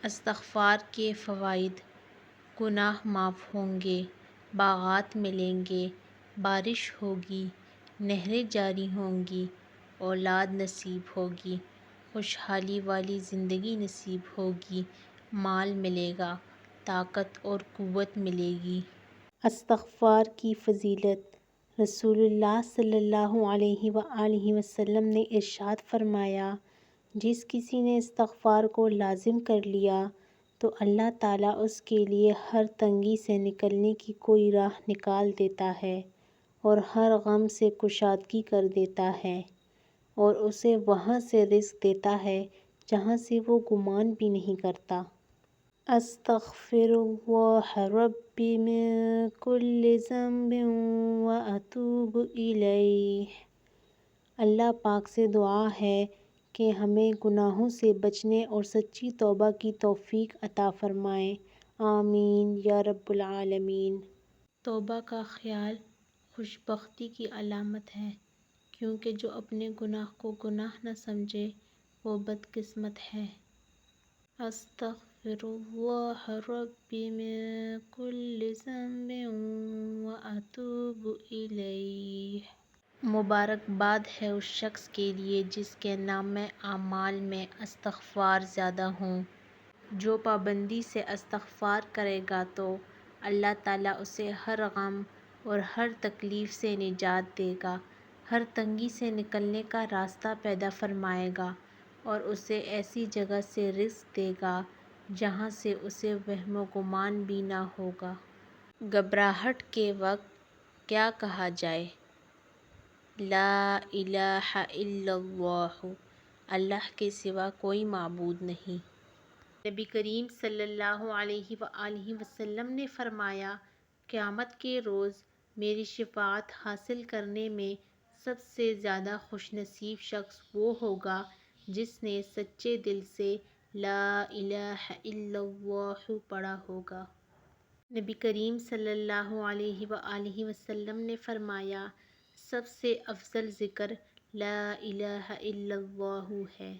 استغفار کے فوائد: گناہ معاف ہوں گے، باغات ملیں گے، بارش ہوگی، نہریں جاری ہوں گی، اولاد نصیب ہوگی، خوشحالی والی زندگی نصیب ہوگی، مال ملے گا، طاقت اور قوت ملے گی۔ استغفار کی فضیلت: رسول اللہ صلی اللہ علیہ وآلہ وسلم نے ارشاد فرمایا، جس کسی نے استغفار کو لازم کر لیا تو اللہ تعالیٰ اس کے لیے ہر تنگی سے نکلنے کی کوئی راہ نکال دیتا ہے اور ہر غم سے کشادگی کر دیتا ہے، اور اسے وہاں سے رزق دیتا ہے جہاں سے وہ گمان بھی نہیں کرتا۔ استغفر اللہ ربی من کل ذنب واتوب الیہ۔ اللہ پاک سے دعا ہے کہ ہمیں گناہوں سے بچنے اور سچی توبہ کی توفیق عطا فرمائے، آمین یا رب العالمین۔ توبہ کا خیال خوش بختی کی علامت ہے، کیونکہ جو اپنے گناہ کو گناہ نہ سمجھے وہ بدقسمت ہے۔ استغفر اللہ ربی من کل ذنب واتوب الیہ۔ مبارکباد ہے اس شخص کے لیے جس کے نامہ اعمال میں استغفار زیادہ ہوں۔ جو پابندی سے استغفار کرے گا تو اللہ تعالیٰ اسے ہر غم اور ہر تکلیف سے نجات دے گا، ہر تنگی سے نکلنے کا راستہ پیدا فرمائے گا اور اسے ایسی جگہ سے رزق دے گا جہاں سے اسے وہم و گمان بھی نہ ہوگا۔ گھبراہٹ کے وقت کیا کہا جائے؟ لا الہ الا اللہ، اللہ کے سوا کوئی معبود نہیں۔ نبی کریم صلی اللہ علیہ وآلہ وسلم نے فرمایا، قیامت کے روز میری شفاعت حاصل کرنے میں سب سے زیادہ خوش نصیب شخص وہ ہوگا جس نے سچے دل سے لا الہ الا اللہ پڑھا ہوگا۔ نبی کریم صلی اللہ علیہ وآلہ وسلم نے فرمایا، سب سے افضل ذکر لا الہ الا اللہ ہے۔